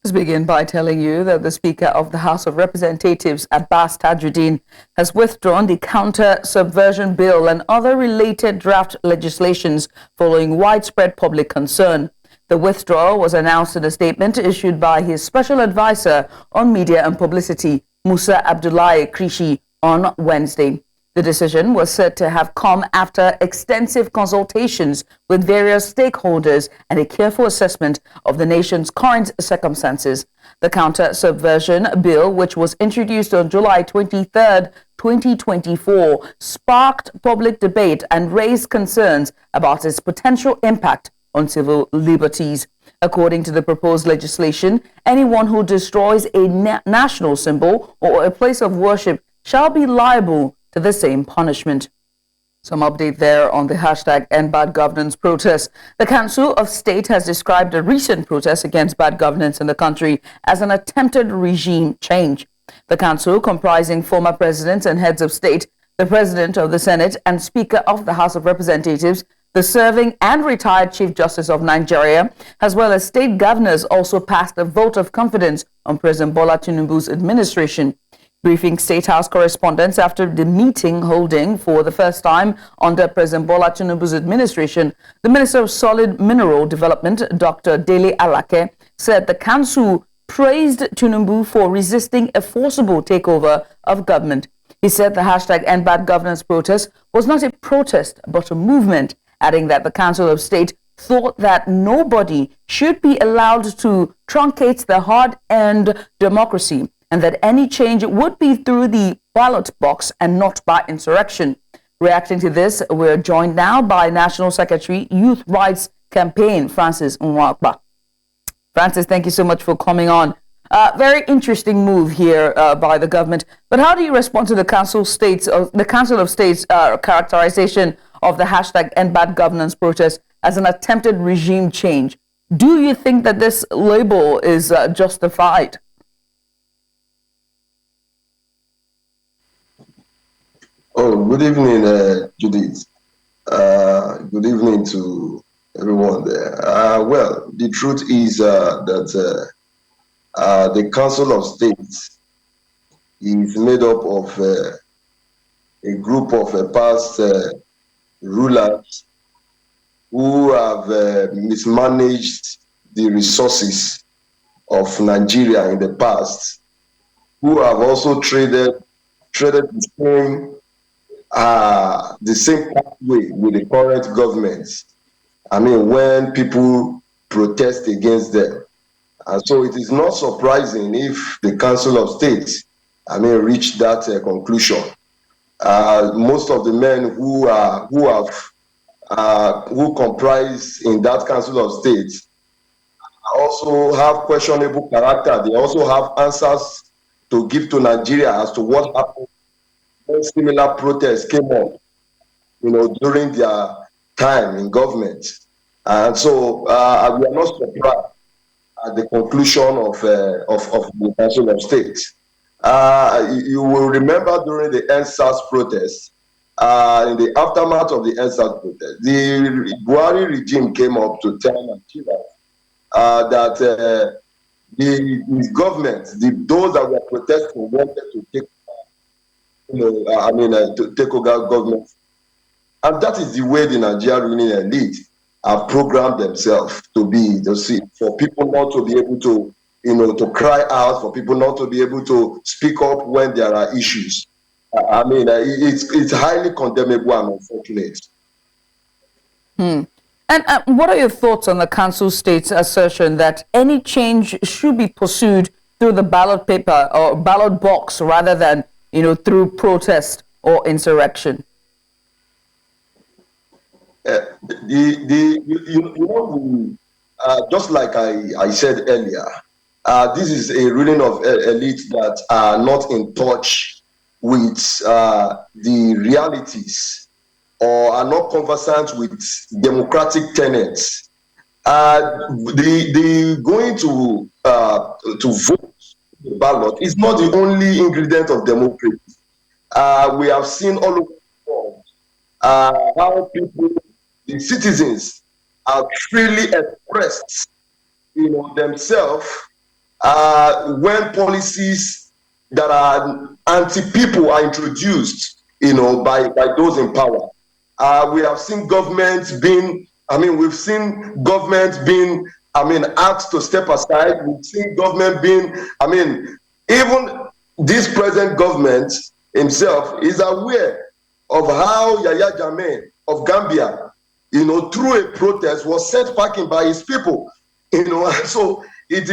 Let's begin by telling you that the Speaker of the House of Representatives, Abbas Tajudeen, has withdrawn the Counter Subversion Bill and other related draft legislations following widespread public concern. The withdrawal was announced in a statement issued by his special advisor on media and publicity, Musa Abdullahi Krishi, on Wednesday. The decision was said to have come after extensive consultations with various stakeholders and a careful assessment of the nation's current circumstances. The Counter Subversion Bill, which was introduced on July 23, 2024, sparked public debate and raised concerns about its potential impact on civil liberties. According to the proposed legislation, anyone who destroys a national symbol or a place of worship shall be liable to the same punishment. Some update there on the hashtag End Bad Governance protest. The Council of State has described a recent protest against bad governance in the country as an attempted regime change. The council, comprising former presidents and heads of state, the President of the Senate and Speaker of the House of Representatives, the serving and retired Chief Justice of Nigeria, as well as state governors, also passed a vote of confidence on President Bola Tinubu's administration. Briefing State House correspondents after the meeting holding for the first time under President Bola Tinubu's administration, the Minister of Solid Mineral Development, Dr. Dele Alake, said the council praised Tinubu for resisting a forcible takeover of government. He said the hashtag End Bad Governance protest was not a protest but a movement, adding that the Council of State thought that nobody should be allowed to truncate the hard-earned democracy, and that any change would be through the ballot box and not by insurrection. Reacting to this, we're joined now by National Secretary, Youth Rights Campaign, Francis Nwakba. Francis, thank you so much for coming on. Very interesting move here by the government. But how do you respond to the Council of States characterization of the hashtag End Bad Governance protest as an attempted regime change? Do you think that this label is justified? Oh, good evening, Judith. Good evening to everyone there. Well, the truth is that the Council of States is made up of a group of past rulers who have mismanaged the resources of Nigeria in the past, who have also traded the same pathway with the current government. I mean, when people protest against them. And so it is not surprising if the Council of States, reached that conclusion. Most of the men who comprise in that Council of States also have questionable character. They also have answers to give to Nigeria as to what happened when similar protests came up, during their time in government. And so we are not surprised at the conclusion of the Council of States. You will remember during the NSAS protests, in the aftermath of the NSAS protest, the Buhari regime came up to tell Nigeria that the government, those that were protesting, wanted to take to take over government. And that is the way the Nigerian ruling elite have programmed themselves to be, for people not to be able to, to cry out, for people not to be able to speak up when there are issues. It's highly condemnable and unfortunate. And what are your thoughts on the Council State's assertion that any change should be pursued through the ballot paper or ballot box rather than through protest or insurrection? Just like I said earlier, this is a ruling of elite that are not in touch with the realities or are not conversant with democratic tenets. The going to vote the ballot is not the only ingredient of democracy. We have seen all over the world how people, the citizens, are freely expressed, themselves when policies that are anti-people are introduced, by those in power. We have seen governments being, we've seen governments being, asked to step aside. We've seen government being, even this present government himself is aware of how Yahya Jammeh of Gambia, through a protest was set packing by his people, so it's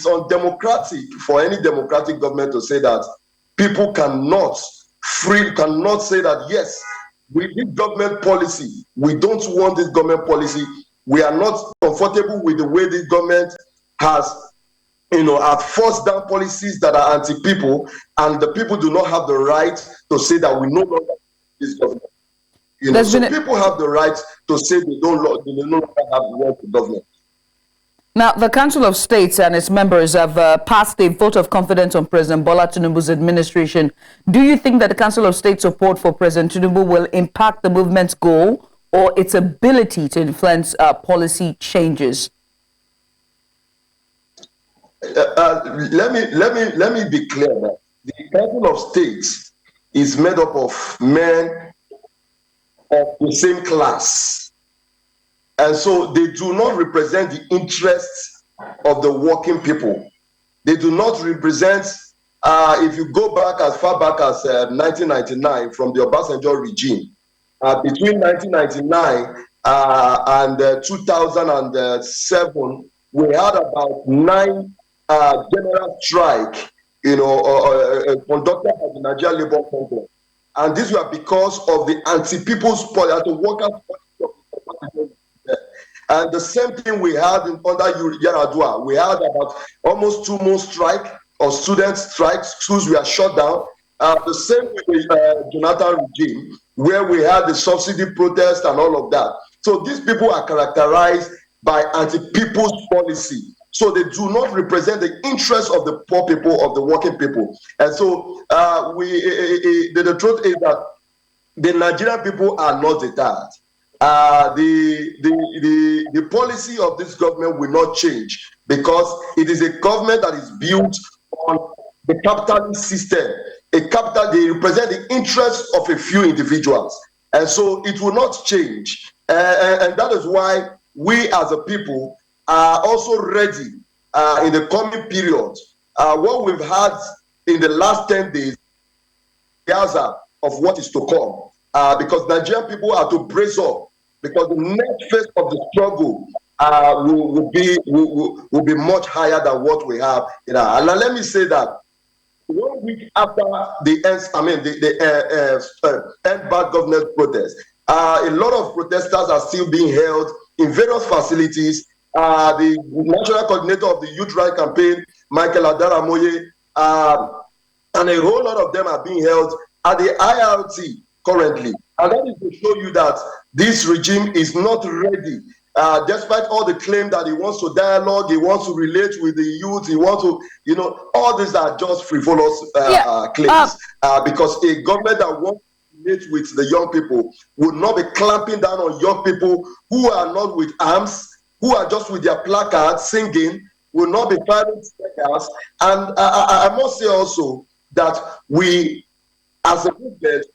undemocratic for any democratic government to say that people cannot say that, yes, with this government policy, we don't want this government policy. We are not comfortable with the way this government has, have forced down policies that are anti-people, and the people do not have the right to say that we no longer want this government. People have the right to say they no longer want the government. Now, the Council of States and its members have passed a vote of confidence on President Bola Tinubu's administration. Do you think that the Council of State support for President Tinubu will impact the movement's goal or its ability to influence policy changes? Let me be clear that the Council of States is made up of men of the same class. And so they do not represent the interests of the working people. They do not represent, if you go back as far back as 1999 from the Obasanjo regime, between 1999 and 2007, we had about 9 general strike, conducted by the Nigerian Labour Congress. And these were because of the anti-people's policy, the workers' policy. And the same thing we had under Yaradua. We had about almost 2 more strike of student strikes. Schools were shut down. The same with the Jonathan regime, where we had the subsidy protest and all of that. So these people are characterized by anti-people's policy. So they do not represent the interests of the poor people, of the working people. And so the truth is that the Nigerian people are not deterred. The policy of this government will not change because it is a government that is built on the capitalist system. They represent the interests of a few individuals, and so it will not change. And that is why we as a people are also ready in the coming period. What we've had in the last 10 days, Gaza of what is to come, because Nigerian people are to brace up. Because the next phase of the struggle will be much higher than what we have. And let me say that 1 week after the end bad governance protest, a lot of protesters are still being held in various facilities. The national coordinator of the Youth Right Campaign, Michael Adaramoye, and a whole lot of them are being held at the IRT currently. And that is to show you that this regime is not ready, despite all the claim that he wants to dialogue, he wants to relate with the youth, he wants to, all these are just frivolous claims. Because a government that wants to relate with the young people would not be clamping down on young people who are not with arms, who are just with their placards singing, will not be firing gas. And I must say also that we, as a movement,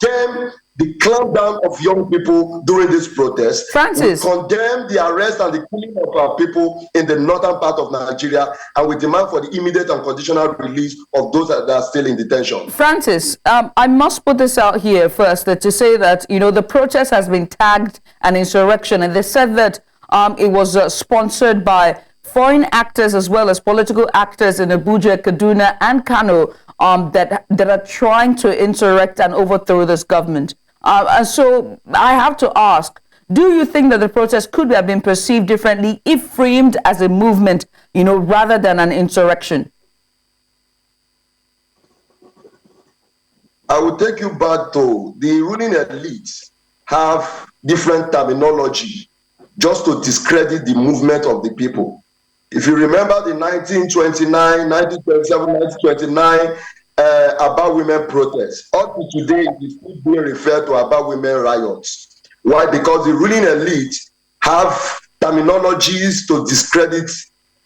condemn the clampdown of young people during this protest. Francis, we condemn the arrest and the killing of our people in the northern part of Nigeria, and we demand for the immediate and conditional release of those that are still in detention. Francis, I must put this out here first, to say that, the protest has been tagged an insurrection, and they said that it was sponsored by foreign actors as well as political actors in Abuja, Kaduna, and Kano that are trying to insurrect and overthrow this government. And so I have to ask, do you think that the protest could have been perceived differently if framed as a movement, rather than an insurrection? I will take you back to the ruling elites have different terminology just to discredit the movement of the people. If you remember the 1929, 1927, 1929 about women protests, up to today it is still being referred to about women riots. Why? Because the ruling elite have terminologies to discredit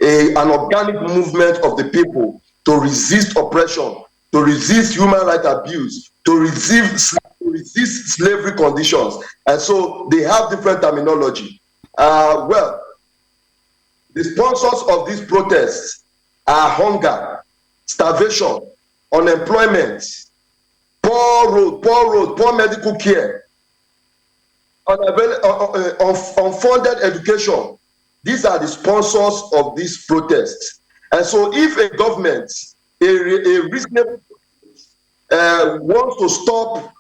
an organic movement of the people to resist oppression, to resist human rights abuse, to resist slavery conditions. And so they have different terminology. Well, the sponsors of these protests are hunger, starvation, unemployment, poor road, poor medical care, unfunded education. These are the sponsors of these protests. And so if a government, a reasonable wants to stop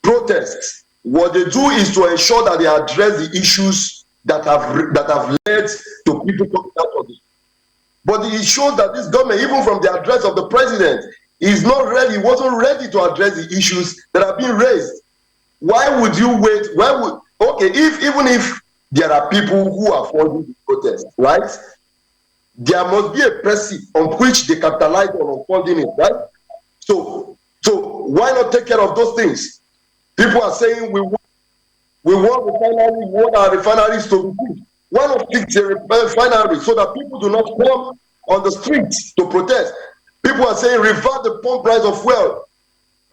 protests, what they do is to ensure that they address the issues that have led to people coming out of it. But it shows that this government, even from the address of the president, is not ready, wasn't ready to address the issues that have been raised. Why would you wait? Even if there are people who are funding the protest, right? There must be a precinct on which they capitalize on funding it, right? So why not take care of those things? People are saying we want refineries, we want our refineries to be good. Why not fix a refinery so that people do not come on the streets to protest? People are saying revert the pump price of fuel.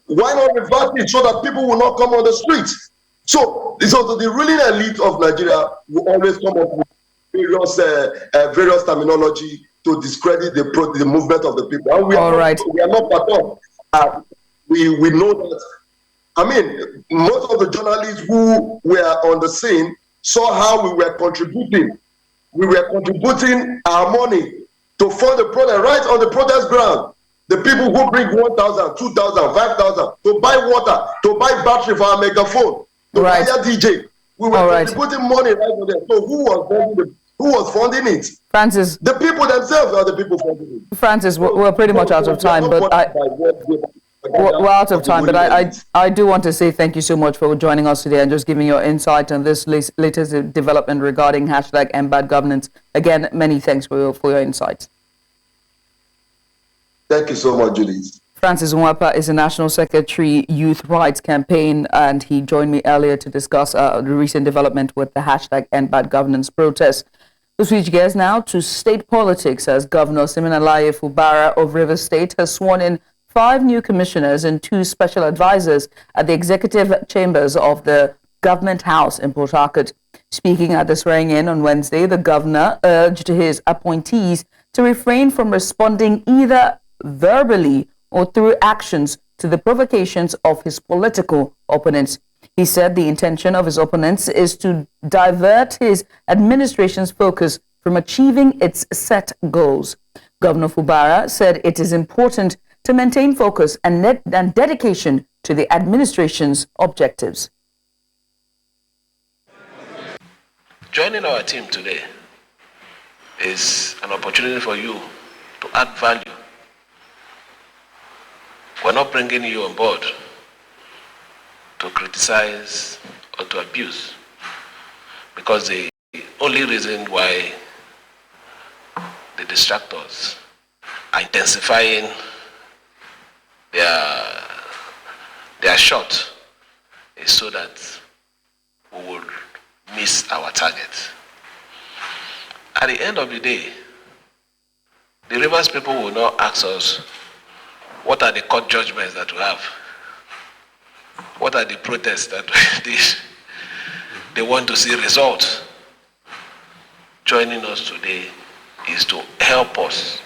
Why not revert it so that people will not come on the streets? So the ruling elite of Nigeria will always come up with various terminology to discredit the movement of the people. And we are not part of. We know that. I mean, most of the journalists who were on the scene saw how we were contributing. We were contributing our money to fund the protest right on the protest ground. The people who bring 1,000, 2,000, 5,000 to buy water, to buy battery for our megaphone, to buy a DJ. We were contributing money right on there. So who was funding it? Francis. The people themselves are the people funding it. Francis, we're pretty much out of time, but we're out of time, but I do want to say thank you so much for joining us today and just giving your insight on this latest development regarding #BadGovernance. Again, many thanks for your insights. Thank you so much, Judith. Francis Nwapa is the National Secretary, Youth Rights Campaign, and he joined me earlier to discuss the recent development with the #BadGovernance protest. We switch gears now to state politics as Governor Siminalayi Fubara of Rivers State has sworn in 5 new commissioners and 2 special advisors at the executive chambers of the Government House in Port Harcourt. Speaking at the swearing-in on Wednesday, the governor urged his appointees to refrain from responding either verbally or through actions to the provocations of his political opponents. He said the intention of his opponents is to divert his administration's focus from achieving its set goals. Governor Fubara said it is important to maintain focus and dedication to the administration's objectives. Joining our team today is an opportunity for you to add value. We're not bringing you on board to criticize or to abuse, because the only reason why the distractors are intensifying their shot is so that we will miss our target. At the end of the day, the Rivers people will not ask us, what are the court judgments that we have? What are the protests that they want to see results? Joining us today is to help us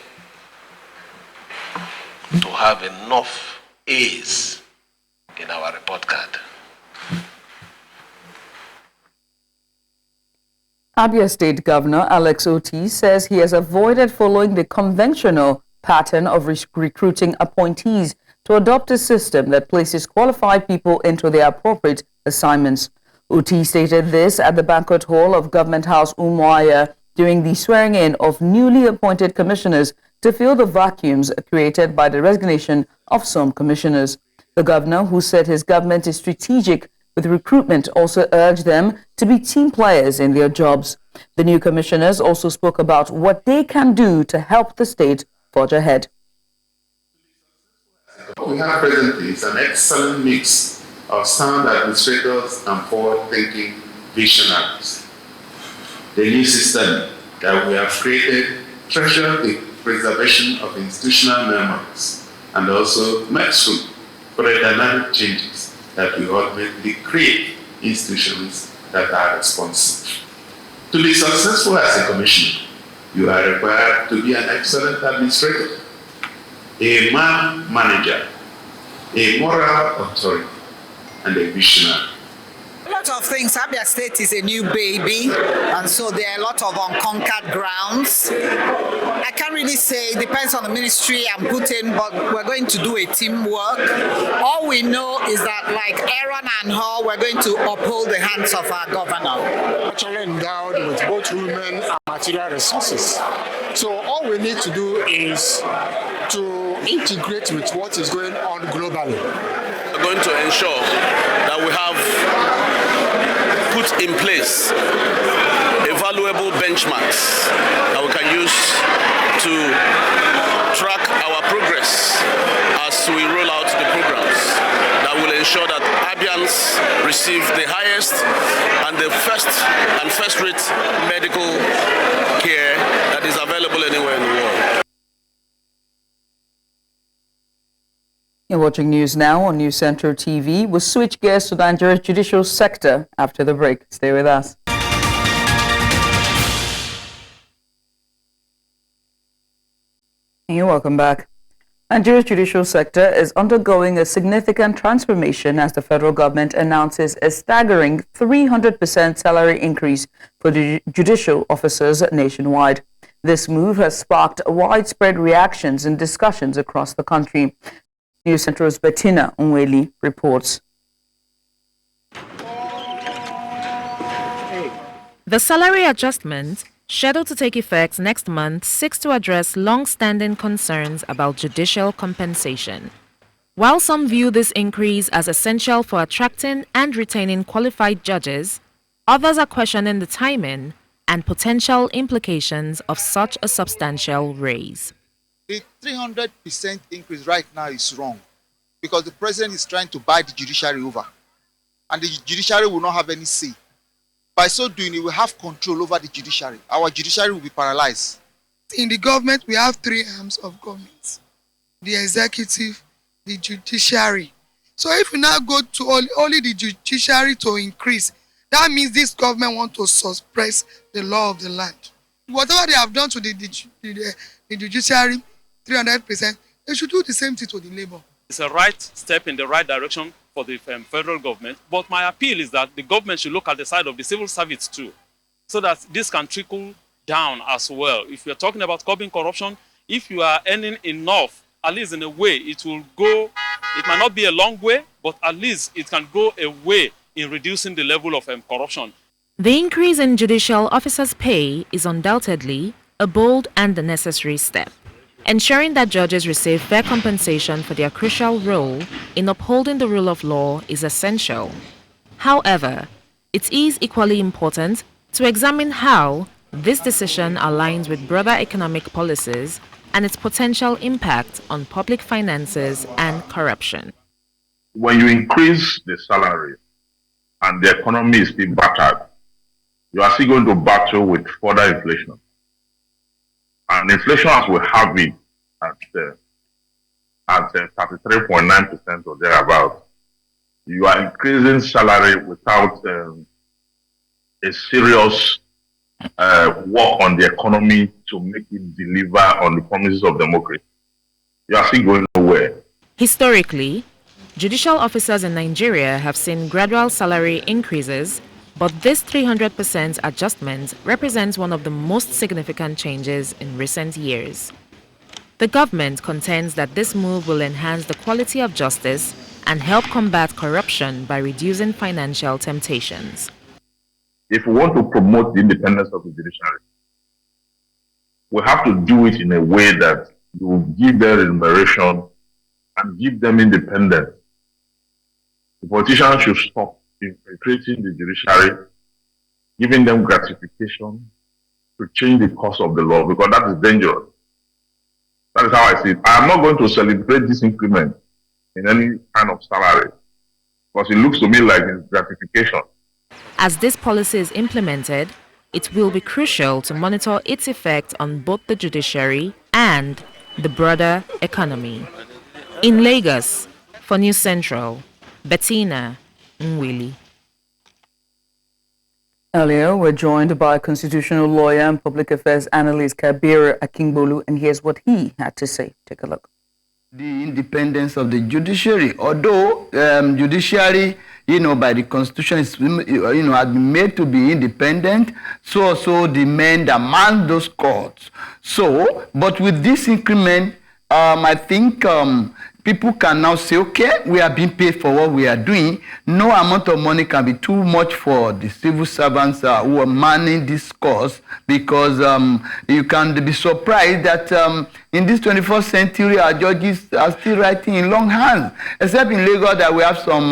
to have enough A's in our report card. Abia State Governor Alex Oti says he has avoided following the conventional pattern of recruiting appointees to adopt a system that places qualified people into their appropriate assignments. Oti stated this at the banquet hall of Government House Umuahia during the swearing-in of newly appointed commissioners to fill the vacuums created by the resignation of some commissioners. The governor, who said his government is strategic with recruitment, also urged them to be team players in their jobs. The new commissioners also spoke about what they can do to help the state forge ahead. What we have presently is an excellent mix of sound administrators and forward-thinking visionaries. The new system that we have created treasures the preservation of institutional memories and also makes room for the dynamic changes that will ultimately create institutions that are responsive. To be successful as a commissioner, you are required to be an excellent administrator, a man manager, a moral authority, and a visionary. A lot of things. Abia State is a new baby, and so there are a lot of unconquered grounds. I can't really say, it depends on the ministry I'm put in, but we're going to do a teamwork. All we know is that, like Aaron and her, we're going to uphold the hands of our governor. Actually endowed with both women and material resources. So all we need to do is to integrate with what is going on globally. We're going to ensure that we have put in place valuable benchmarks that we can use to track our progress as we roll out the programs that will ensure that Abians receive the highest and the first-rate medical care that is available anywhere in the world. You're watching news now on News Central TV. We'll switch gears to Nigeria's judicial sector after the break. Stay with us. And you're welcome back. Nigeria's judicial sector is undergoing a significant transformation as the federal government announces a staggering 300% salary increase for the judicial officers nationwide. This move has sparked widespread reactions and discussions across the country. News Central's Bettina Unweli reports. The salary adjustment, scheduled to take effect next month, seeks to address long-standing concerns about judicial compensation. While some view this increase as essential for attracting and retaining qualified judges, others are questioning the timing and potential implications of such a substantial raise. The 300% increase right now is wrong because the president is trying to buy the judiciary over, and the judiciary will not have any say. By so doing, it will have control over the judiciary. Our judiciary will be paralyzed. In the government, we have three arms of government: the executive, the judiciary. So if we now go to only the judiciary to increase, that means this government wants to suppress the law of the land. Whatever they have done to the judiciary, 300%, they should do the same thing to the labor. It's a right step in the right direction for the federal government, but my appeal is that the government should look at the side of the civil service too, so that this can trickle down as well. If you're talking about curbing corruption, if you are earning enough, at least in a way, it will go, it might not be a long way, but at least it can go a way in reducing the level of corruption. The increase in judicial officers' pay is undoubtedly a bold and a necessary step. Ensuring that judges receive fair compensation for their crucial role in upholding the rule of law is essential. However, it is equally important to examine how this decision aligns with broader economic policies and its potential impact on public finances and corruption. When you increase the salary and the economy is still battered, you are still going to battle with further inflation. And inflation, as we have it at 33.9% or thereabouts, you are increasing salary without a serious work on the economy to make it deliver on the promises of democracy. You are still going nowhere. Historically, judicial officers in Nigeria have seen gradual salary increases, but this 300% adjustment represents one of the most significant changes in recent years. The government contends that this move will enhance the quality of justice and help combat corruption by reducing financial temptations. If we want to promote the independence of the judiciary, we have to do it in a way that will give them remuneration and give them independence. The politicians should stop infiltrating the judiciary, giving them gratification to change the course of the law, because that is dangerous. That is how I see it. I am not going to celebrate this increment in any kind of salary, because it looks to me like it's gratification. As this policy is implemented, it will be crucial to monitor its effect on both the judiciary and the broader economy. In Lagos, for News Central, Bettina Nwili. Earlier, we're joined by constitutional lawyer and public affairs analyst Kabir Akingbolu, and here's what he had to say. Take a look. The independence of the judiciary, although judiciary, by the constitution is, had been made to be independent, so also the men that man those courts. So, but with this increment, I think people can now say, okay, we are being paid for what we are doing. No amount of money can be too much for the civil servants who are manning this cause, because you can be surprised that in this 21st century, our judges are still writing in long hands, except in Lagos that we have some,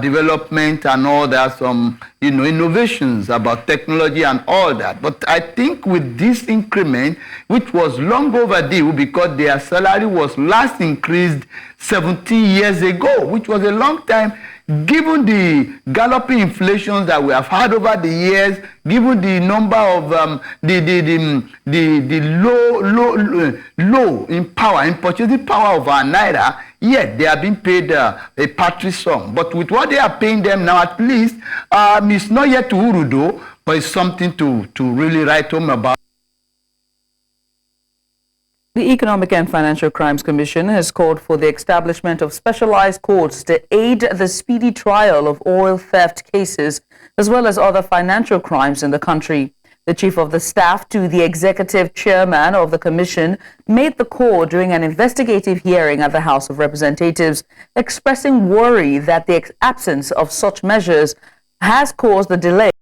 development and all that, some, innovations about technology and all that. But I think with this increment, which was long overdue because their salary was last increased 70 years ago, which was a long time, given the galloping inflations that we have had over the years, given the number of the low in power, in purchasing power of our naira, yet they are being paid a paltry sum. But with what they are paying them now, at least, it's not yet to Urudo, but it's something to really write home about. The Economic and Financial Crimes Commission has called for the establishment of specialized courts to aid the speedy trial of oil theft cases, as well as other financial crimes in the country. The chief of the staff to the executive chairman of the commission made the call during an investigative hearing at the House of Representatives, expressing worry that the absence of such measures has caused the delay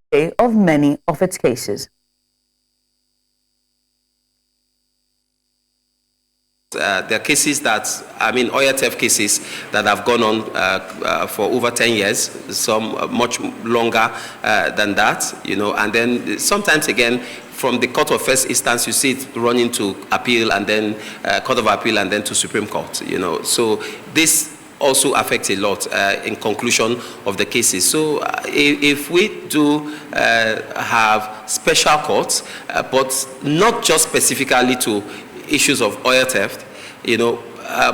of many of its cases. There are cases that, oil theft cases that have gone on for over 10 years, some much longer than that, and then sometimes again, from the Court of First Instance, you see it running to appeal and then Court of Appeal and then to Supreme Court, So this also affects a lot in conclusion of the cases. So if we do have special courts, but not just specifically to issues of oil theft,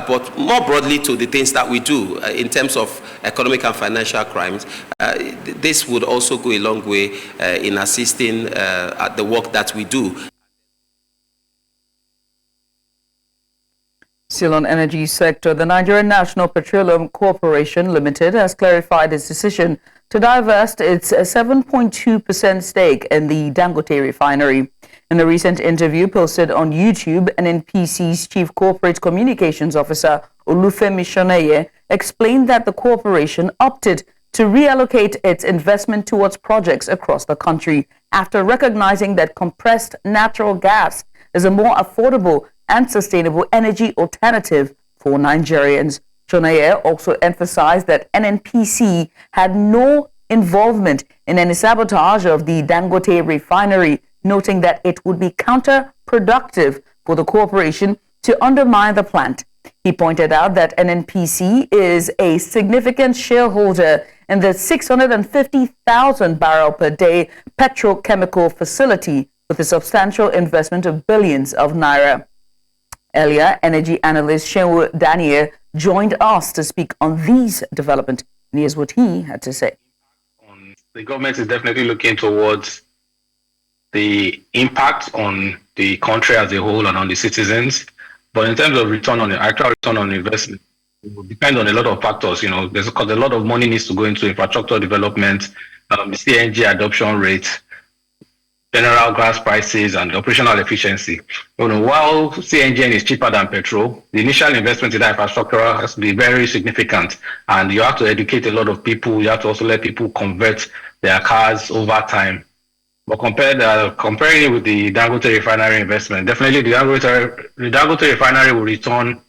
but more broadly to the things that we do in terms of economic and financial crimes, this would also go a long way in assisting at the work that we do. Still on energy sector, the Nigerian National Petroleum Corporation Limited has clarified its decision to divest its 7.2% stake in the Dangote refinery. In a recent interview posted on YouTube, NNPC's Chief Corporate Communications Officer, Olufemi Shoneye, explained that the corporation opted to reallocate its investment towards projects across the country after recognizing that compressed natural gas is a more affordable and sustainable energy alternative for Nigerians. Shoneye also emphasized that NNPC had no involvement in any sabotage of the Dangote refinery, noting that it would be counterproductive for the corporation to undermine the plant. He pointed out that NNPC is a significant shareholder in the 650,000 barrel per day petrochemical facility with a substantial investment of billions of naira. Earlier, energy analyst Shenwu Daniel joined us to speak on these developments. And here's what he had to say. The government is definitely looking towards the impact on the country as a whole and on the citizens. But in terms of actual return on investment, it will depend on a lot of factors. Because a lot of money needs to go into infrastructure development, the CNG adoption rate, general gas prices, and operational efficiency. While CNG is cheaper than petrol, the initial investment in that infrastructure has to be very significant, and you have to educate a lot of people. You have to also let people convert their cars over time. But comparing it with the Dangote refinery investment, definitely the Dangote refinery will return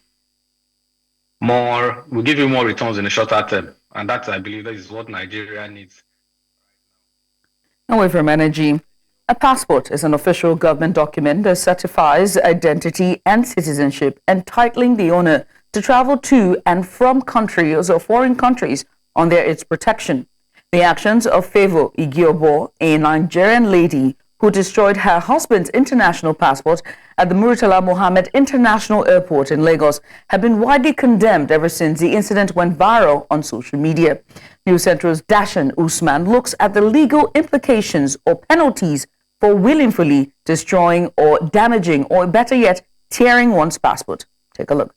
more, will give you more returns in the shorter term, and that, I believe, that is what Nigeria needs. Away from energy. A passport is an official government document that certifies identity and citizenship, entitling the owner to travel to and from countries or foreign countries under its protection. The actions of Favour Igiobo, a Nigerian lady who destroyed her husband's international passport at the Murtala Mohammed International Airport in Lagos, have been widely condemned ever since the incident went viral on social media. News Central's Dashan Usman looks at the legal implications or penalties for willfully destroying or damaging, or better yet, tearing one's passport. Take a look.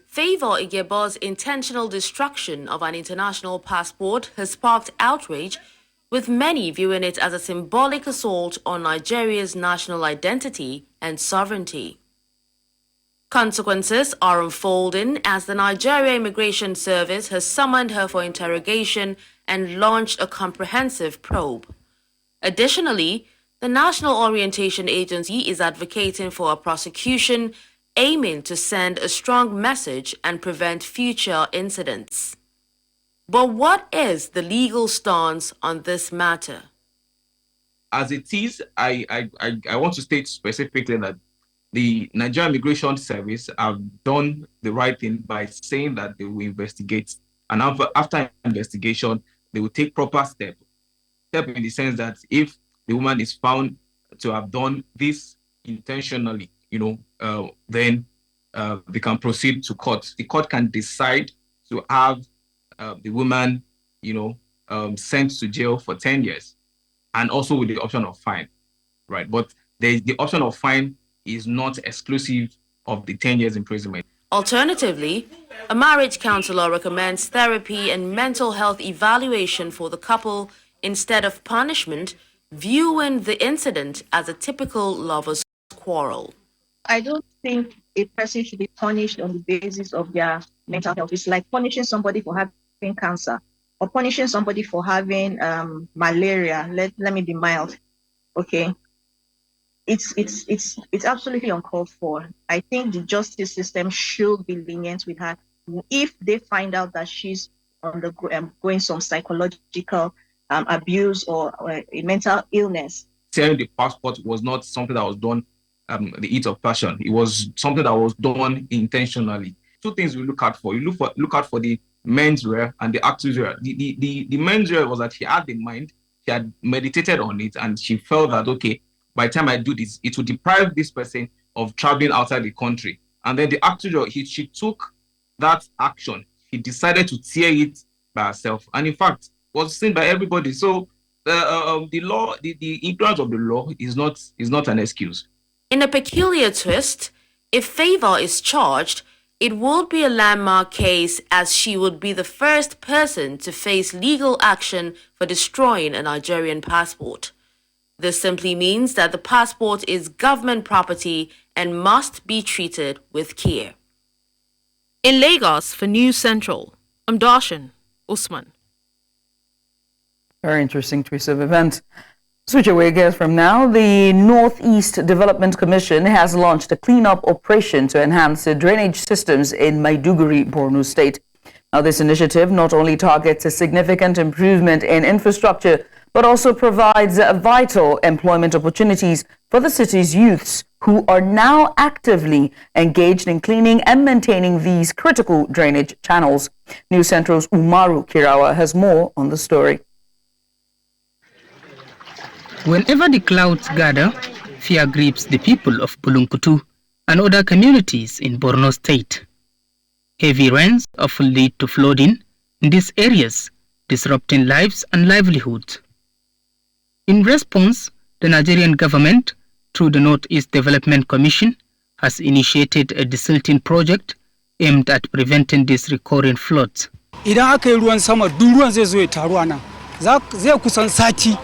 Favour Igebo's intentional destruction of an international passport has sparked outrage, with many viewing it as a symbolic assault on Nigeria's national identity and sovereignty. Consequences are unfolding as the Nigeria Immigration Service has summoned her for interrogation and launched a comprehensive probe. Additionally, the National Orientation Agency is advocating for a prosecution aiming to send a strong message and prevent future incidents. But what is the legal stance on this matter? As it is, I want to state specifically that the Nigerian Immigration Service have done the right thing by saying that they will investigate. And after investigation, they will take proper step in the sense that if the woman is found to have done this intentionally, then they can proceed to court. The court can decide to have the woman, sent to jail for 10 years, and also with the option of fine, right? But the option of fine is not exclusive of the 10 years imprisonment. Alternatively, a marriage counselor recommends therapy and mental health evaluation for the couple instead of punishment, viewing the incident as a typical lover's quarrel. I don't think a person should be punished on the basis of their mental health. It's like punishing somebody for having cancer or punishing somebody for having malaria. Let me be mild. Okay. It's absolutely uncalled for. I think the justice system should be lenient with her if they find out that she's undergoing some psychological abuse or a mental illness. Tearing the passport was not something that was done the heat of passion. It was something that was done intentionally. Two things we look out for. You look out for the mens rea and the actus rea. The mens rea was that she had the mind, she had meditated on it, and she felt that, okay, by the time I do this, it will deprive this person of traveling outside the country. And then the actus rea, she took that action. She decided to tear it by herself. And in fact, was seen by everybody. So the law, the ignorance of the law is not an excuse. In a peculiar twist, if Favour is charged, it would be a landmark case, as she would be the first person to face legal action for destroying a Nigerian passport. This simply means that the passport is government property and must be treated with care. In Lagos for News Central, I'm Darshan Usman. Very interesting twist of events. Switch away gears from now. The Northeast Development Commission has launched a cleanup operation to enhance the drainage systems in Maiduguri, Borno State. Now, this initiative not only targets a significant improvement in infrastructure, but also provides vital employment opportunities for the city's youths, who are now actively engaged in cleaning and maintaining these critical drainage channels. News Central's Umaru Kirawa has more on the story. Whenever the clouds gather, fear grips the people of Bulunkutu and other communities in Borno State. Heavy rains often lead to flooding in these areas, disrupting lives and livelihoods. In response, the Nigerian government, through the Northeast Development Commission, has initiated a desilting project aimed at preventing these recurring floods. Idan aka yi ruwan sama, duk ruwan zai zo ya taru a nan. Zai kusan sati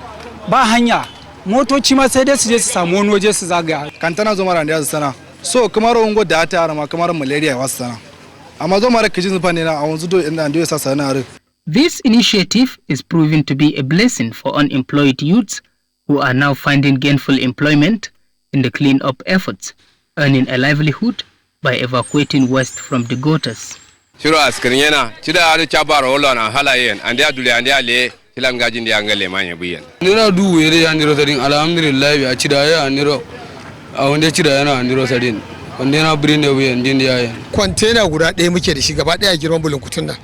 ba hanya. Motoci ma sai dai su je su samu wani waje su zagaya. Kantana zo mara da sana. So kamar ungo da ta arama kamar malaria wasu sana. Amma zo mara kijin zufa ne na a wanzu do inda ando ya sasa na are. This initiative is proving to be a blessing for unemployed youths who are now finding gainful employment in the clean-up efforts, earning a livelihood by evacuating waste from the gutters. Shiro askrinyana, chida adu chabar olona halayen, ande adule ande ale, Hilan gajin da angale manya buyan. Nira du were andiro sadin alhamdulillah ya chidaya andiro awande chidaya na andiro sadin. Wanda na burin da buyan din ya. Container guda ɗaya muke da shi gaba ɗaya girman bulunkutun nan.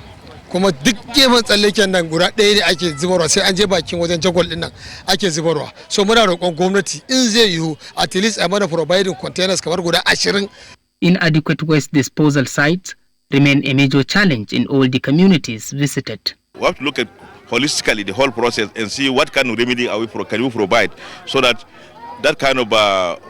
Kuma duk gefen tsallaken nan guda ɗaya ne ake zubarwa sai an je bakin wajen jagwal ɗin nan ake zubarwa. So muna roƙon gwamnati in zai yiwu at least a mana providing containers kamar guda 20. Inadequate waste disposal sites remain a major challenge in all the communities visited. We have to look at holistically the whole process and see what kind of remedy can we provide so that that kind of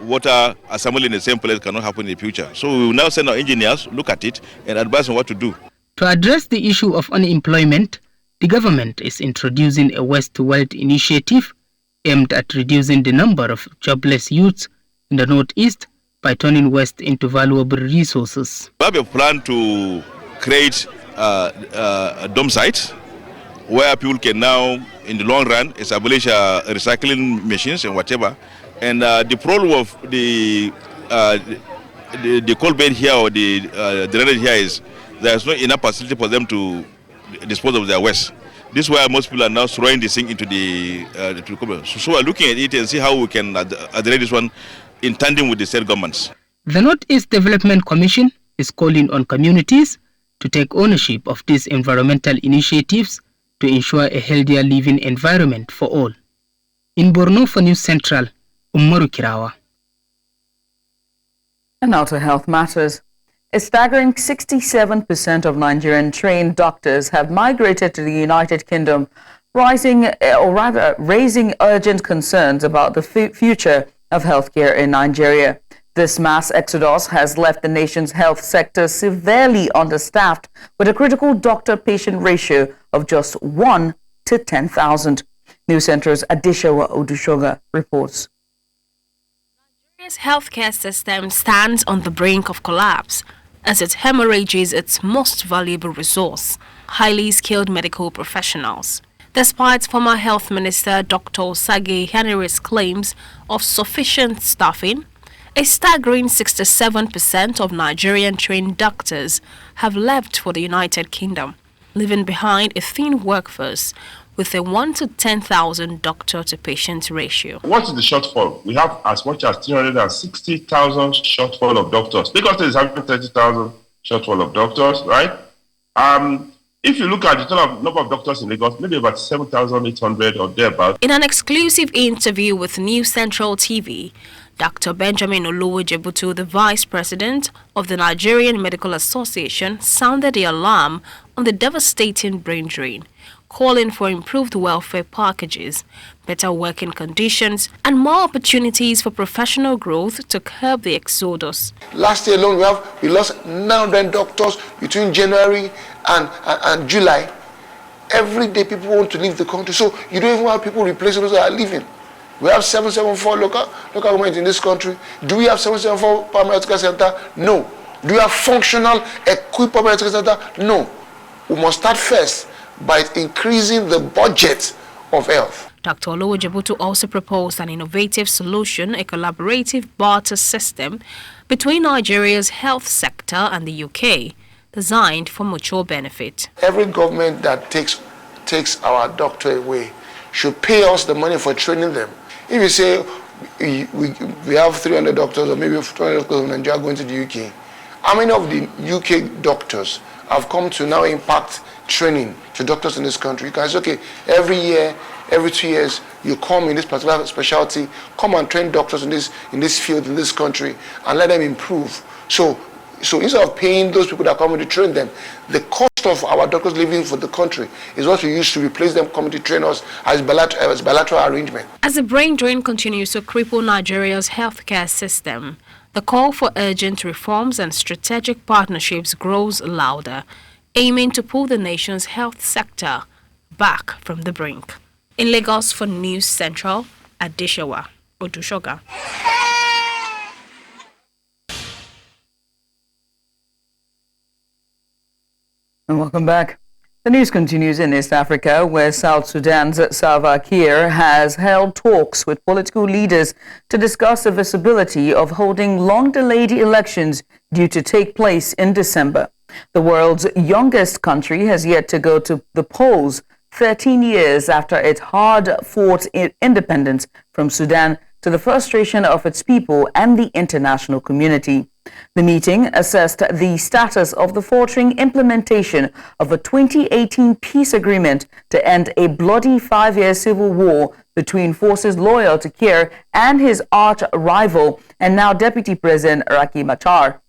water assembly in the same place cannot happen in the future. So we will now send our engineers, look at it, and advise on what to do. To address the issue of unemployment, the government is introducing a West to Wealth initiative aimed at reducing the number of jobless youths in the Northeast by turning West into valuable resources. We have a plan to create a dump site where people can now, in the long run, establish recycling machines and whatever. And the problem of the coal bed here or the drainage here is there's not enough facility for them to dispose of their waste. This is why most people are now throwing this thing into the so we're looking at it and see how we can address this one in tandem with the state governments. The Northeast Development Commission is calling on communities to take ownership of these environmental initiatives to ensure a healthier living environment for all. In Borno for News Central, Umaru Kirawa. And now to health matters. A staggering 67% of Nigerian trained doctors have migrated to the United Kingdom, raising urgent concerns about the future of healthcare in Nigeria. This mass exodus has left the nation's health sector severely understaffed, with a critical doctor-patient ratio of just 1 to 10,000. News Center's Adishawa Odushoga reports. Nigeria's healthcare system stands on the brink of collapse as it hemorrhages its most valuable resource, highly skilled medical professionals. Despite former Health Minister Dr. Sage Henry's claims of sufficient staffing, a staggering 67% of Nigerian trained doctors have left for the United Kingdom, leaving behind a thin workforce with a 1 to 10,000 doctor-to-patient ratio. What is the shortfall? We have as much as 360,000 shortfall of doctors. Lagos State is having 30,000 shortfall of doctors, right? If you look at the total number of doctors in Lagos, maybe about 7,800 or thereabouts. In an exclusive interview with News Central TV, Dr. Benjamin Olowo-Jebutu, the Vice President of the Nigerian Medical Association, sounded the alarm on the devastating brain drain, calling for improved welfare packages, better working conditions, and more opportunities for professional growth to curb the exodus. Last year alone, we lost 900 doctors between January and July. Every day people want to leave the country, so you don't even have people replacing those that are leaving. We have 774 local governments in this country. Do we have 774 primary health care center? No. Do we have functional, equipped primary health care center? No. We must start first by increasing the budget of health. Dr. Olowo-Jebutu also proposed an innovative solution, a collaborative barter system between Nigeria's health sector and the UK, designed for mutual benefit. Every government that takes our doctor away should pay us the money for training them. If you say we have 300 doctors or maybe 200 doctors in Nigeria going to the UK, how many of the UK doctors have come to now impact training to doctors in this country? You can say, okay, every year, every 2 years, you come in this particular specialty, come and train doctors in this field, in this country, and let them improve. So instead of paying those people that come to train them, the cost of our doctors living for the country is what we use to replace them coming to train us as bilateral arrangement. As the brain drain continues to cripple Nigeria's healthcare system, the call for urgent reforms and strategic partnerships grows louder, aiming to pull the nation's health sector back from the brink. In Lagos for News Central, Adishawa Odushoga. And welcome back. The news continues in East Africa, where South Sudan's Salva Kiir has held talks with political leaders to discuss the feasibility of holding long-delayed elections due to take place in December. The world's youngest country has yet to go to the polls 13 years after its hard-fought independence from Sudan to the frustration of its people and the international community. The meeting assessed the status of the faltering implementation of a 2018 peace agreement to end a bloody 5-year civil war between forces loyal to Kiir and his arch-rival and now Deputy President Riek Machar.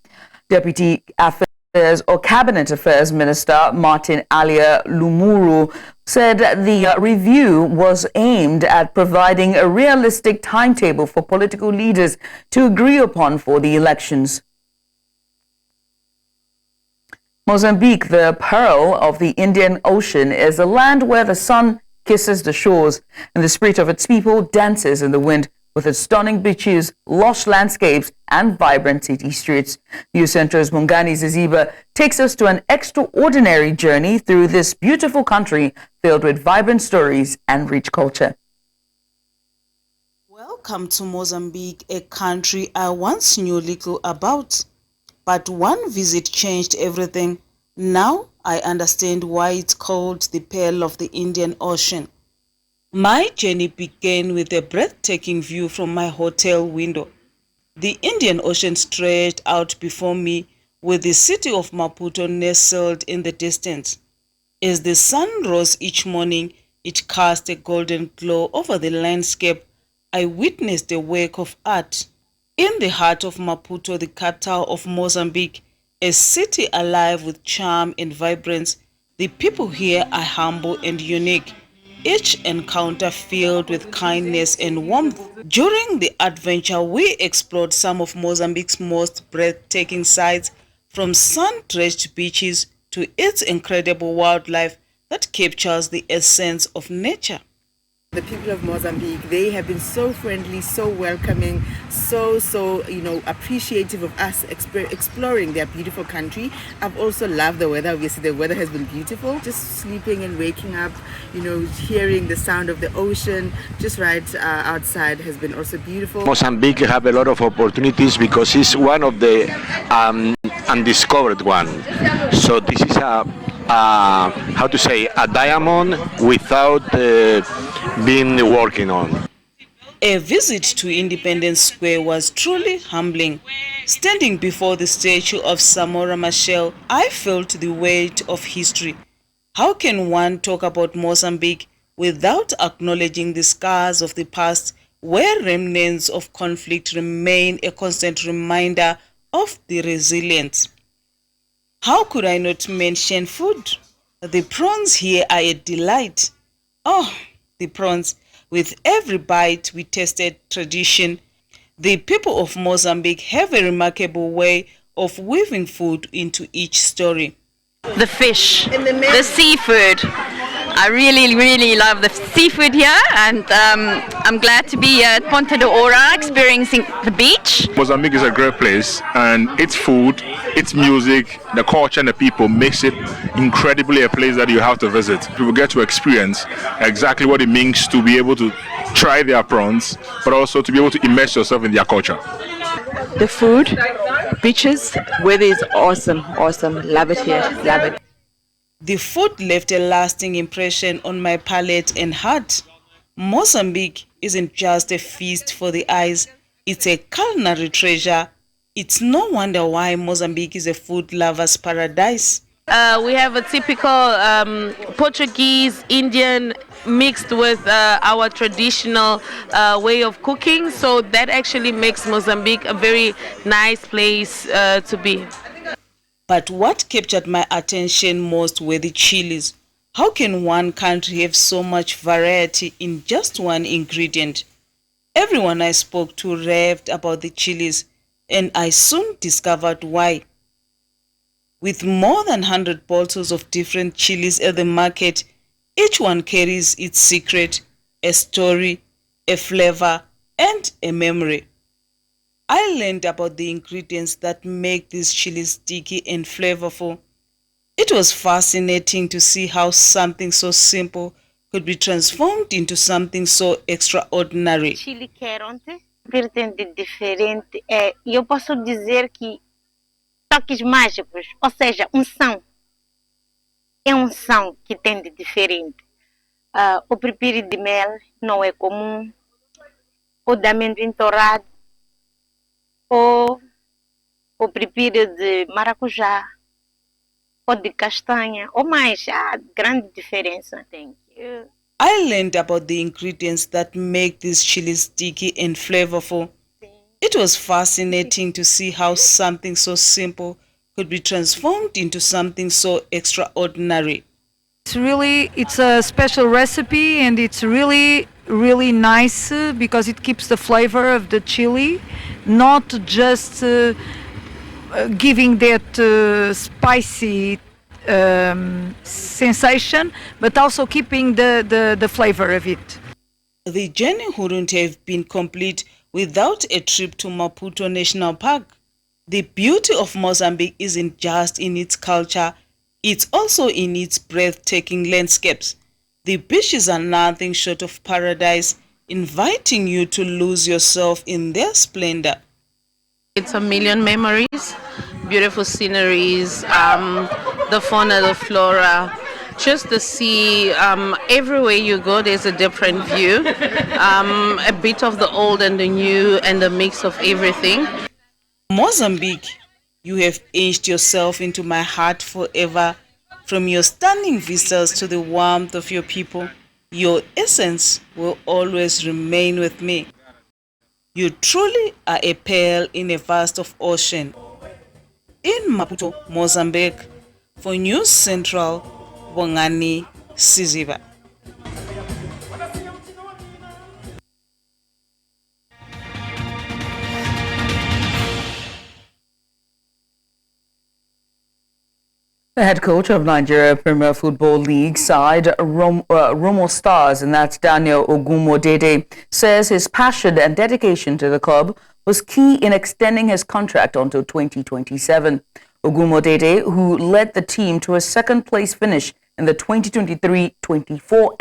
Deputy Affairs or Cabinet Affairs Minister Martin Alia Lumuru said the review was aimed at providing a realistic timetable for political leaders to agree upon for the elections. Mozambique, the pearl of the Indian Ocean, is a land where the sun kisses the shores and the spirit of its people dances in the wind with its stunning beaches, lush landscapes, and vibrant city streets. News Centro's Mungani Ziziba takes us to an extraordinary journey through this beautiful country filled with vibrant stories and rich culture. Welcome to Mozambique, a country I once knew little about. But one visit changed everything. Now I understand why it's called the Pearl of the Indian Ocean. My journey began with a breathtaking view from my hotel window. The Indian Ocean stretched out before me, with the city of Maputo nestled in the distance. As the sun rose each morning, it cast a golden glow over the landscape. I witnessed a work of art. In the heart of Maputo, the capital of Mozambique, a city alive with charm and vibrance, the people here are humble and unique. Each encounter filled with kindness and warmth. During the adventure, we explored some of Mozambique's most breathtaking sights, from sun-drenched beaches to its incredible wildlife that captures the essence of nature. The people of Mozambique, they have been so friendly, so welcoming, so appreciative of us exploring their beautiful country. I've also loved the weather. Obviously, the weather has been beautiful. Just sleeping and waking up, hearing the sound of the ocean just right outside has been also beautiful. Mozambique have a lot of opportunities because it's one of the undiscovered one. So this is a diamond without being working on. A visit to Independence Square was truly humbling. Standing before the statue of Samora Machel, I felt the weight of history. How can one talk about Mozambique without acknowledging the scars of the past, where remnants of conflict remain a constant reminder of the resilience? How could I not mention food? The prawns here are a delight. Oh, the prawns. With every bite we tasted tradition. The people of Mozambique have a remarkable way of weaving food into each story. The fish, the seafood. I really love the seafood here, and I'm glad to be at Ponta de Ora experiencing the beach. Mozambique is a great place, and its food, its music, the culture and the people makes it incredibly a place that you have to visit. People get to experience exactly what it means to be able to try their prawns, but also to be able to immerse yourself in their culture. The food, beaches, weather is awesome. Love it here, love it. The food left a lasting impression on my palate and heart. Mozambique isn't just a feast for the eyes, it's a culinary treasure. It's no wonder why Mozambique is a food lover's paradise. We have a typical Portuguese, Indian mixed with our traditional way of cooking, so that actually makes Mozambique a very nice place to be. But what captured my attention most were the chilies. How can one country have so much variety in just one ingredient? Everyone I spoke to raved about the chilies, and I soon discovered why. With more than 100 bottles of different chilies at the market, each one carries its secret, a story, a flavor, and a memory. I learned about the ingredients that make these chilies sticky and flavorful. It was fascinating to see how something so simple could be transformed into something so extraordinary. Chili queronte, vertente diferente. Eu posso dizer que toques mágicos, ou seja, unção. É unção que tem de diferente. O prepare de mel não é comum. O de amendoim torrado. O prepare de maracujá. O de castanha. Ou mais, há grande diferença. Thank you. I learned about the ingredients that make this chili sticky and flavorful. It was fascinating to see how something so simple could be transformed into something so extraordinary. It's a special recipe, and it's really nice because it keeps the flavor of the chili, not just giving that spicy sensation, but also keeping the flavor of it. The journey wouldn't have been complete without a trip to Maputo National Park. The beauty of Mozambique isn't just in its culture, it's also in its breathtaking landscapes. The beaches are nothing short of paradise, inviting you to lose yourself in their splendor. It's a million memories, beautiful sceneries, the fauna, the flora, just the sea. Everywhere you go, there's a different view, a bit of the old and the new and the mix of everything. Mozambique, you have etched yourself into my heart forever. From your stunning vistas to the warmth of your people, your essence will always remain with me. You truly are a pearl in a vast of ocean. In Maputo, Mozambique, for News Central, Bongani Siziba. The head coach of Nigeria Premier Football League side Roma Stars, and that's Daniel Ogumodede, says his passion and dedication to the club was key in extending his contract until 2027. Ogumodede, who led the team to a second-place finish in the 2023-24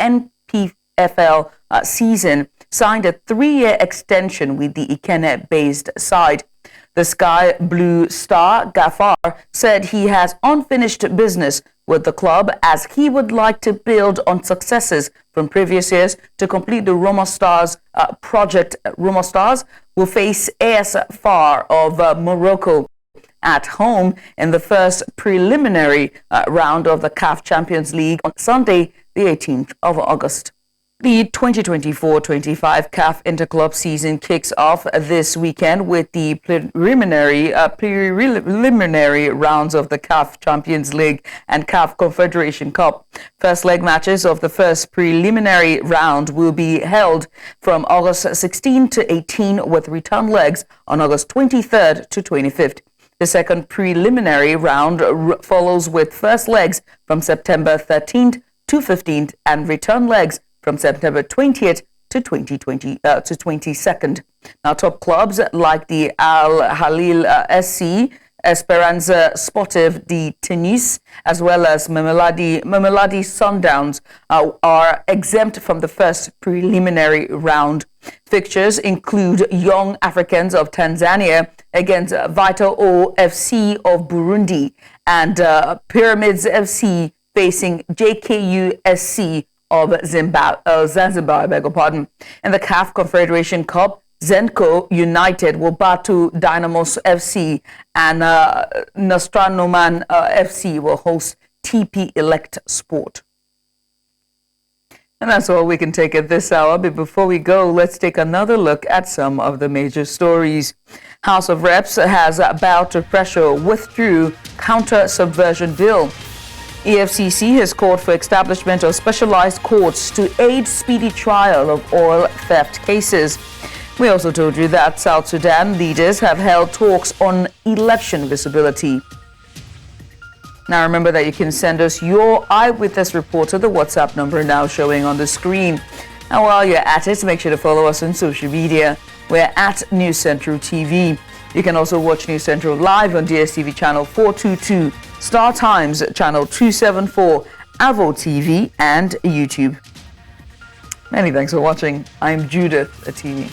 NPFL season, signed a 3-year extension with the Ikenne-based side. The Sky Blue star, Gafar, said he has unfinished business with the club as he would like to build on successes from previous years to complete the Roma Stars project. Roma Stars will face AS FAR of Morocco at home in the first preliminary round of the CAF Champions League on Sunday, the 18th of August. The 2024-25 CAF Interclub season kicks off this weekend with the preliminary rounds of the CAF Champions League and CAF Confederation Cup. First leg matches of the first preliminary round will be held from August 16 to 18 with return legs on August 23rd to 25th. The second preliminary round follows with first legs from September 13th to 15th and return legs from September 20th to 22nd. Now, top clubs like the Al Halil SC, Esperanza Sportive de Tunis, as well as Mamelodi Sundowns are exempt from the first preliminary round. Fixtures include Young Africans of Tanzania against Vital O FC of Burundi and Pyramids FC facing JKU SC of Zanzibar, beg your pardon. In the CAF Confederation Cup, Zenko United will battle Dynamos FC and Nostranoman FC will host TP Elect Sport. And that's all we can take at this hour. But before we go, let's take another look at some of the major stories. House of Reps has bowed to pressure, withdrew Counter Subversion Bill. EFCC has called for establishment of specialized courts to aid speedy trial of oil theft cases. We also told you that South Sudan leaders have held talks on election visibility. Now remember that you can send us your eyewitness report to the WhatsApp number now showing on the screen. And while you're at it, make sure to follow us on social media. We're at News Central TV. You can also watch News Central live on DSTV channel 422, Star Times channel 274, Avo TV and YouTube. Many thanks for watching. I'm Judith Atibi.